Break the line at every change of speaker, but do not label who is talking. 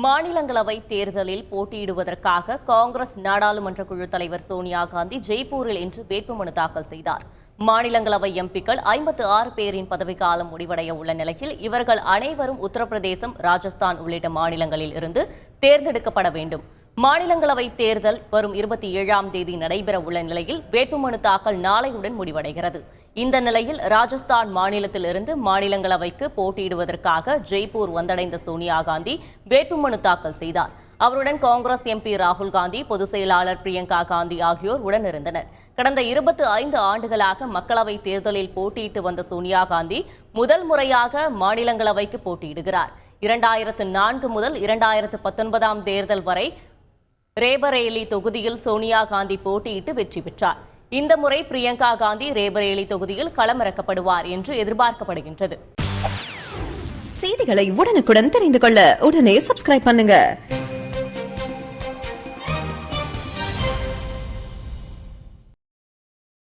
மாநிலங்களவை தேர்தலில் போட்டியிடுவதற்காக காங்கிரஸ் நாடாளுமன்ற குழு தலைவர் சோனியா காந்தி ஜெய்ப்பூரில் இன்று வேட்புமனு தாக்கல் செய்தார். மாநிலங்களவை எம்பிக்கள் 56 பேரின் பதவிக்காலம் முடிவடைய உள்ள நிலையில் இவர்கள் அனைவரும் உத்தரப்பிரதேசம், ராஜஸ்தான் உள்ளிட்ட மாநிலங்களில் இருந்து தேர்ந்தெடுக்கப்பட வேண்டும். மாநிலங்களவை தேர்தல் வரும் 27ஆம் தேதி நடைபெற உள்ள நிலையில் வேட்புமனு தாக்கல் நாளையுடன் முடிவடைகிறது. இந்த நிலையில் ராஜஸ்தான் மாநிலத்திலிருந்து மாநிலங்களவைக்கு போட்டியிடுவதற்காக ஜெய்ப்பூர் வந்தடைந்த சோனியா காந்தி வேட்புமனு தாக்கல் செய்தார். அவருடன் காங்கிரஸ் எம்பி ராகுல் காந்தி, பொதுச் செயலாளர் பிரியங்கா காந்தி ஆகியோர் உடனிருந்தனர். கடந்த 25 ஆண்டுகளாக மக்களவை தேர்தலில் போட்டியிட்டு வந்த சோனியா காந்தி முதல் முறையாக மாநிலங்களவைக்கு போட்டியிடுகிறார். 2004 முதல் 2019ஆம் தேர்தல் வரை ரேபரேலி தொகுதியில் சோனியா காந்தி போட்டியிட்டு வெற்றி பெற்றார். இந்த முறை பிரியங்கா காந்தி ரேபரேலி தொகுதியில் களமிறக்கப்படுவார் என்று எதிர்பார்க்கப்படுகின்றது.
செய்திகளை உடனுக்குடன் தெரிந்து கொள்ள உடனே சப்ஸ்கிரைப் பண்ணுங்க.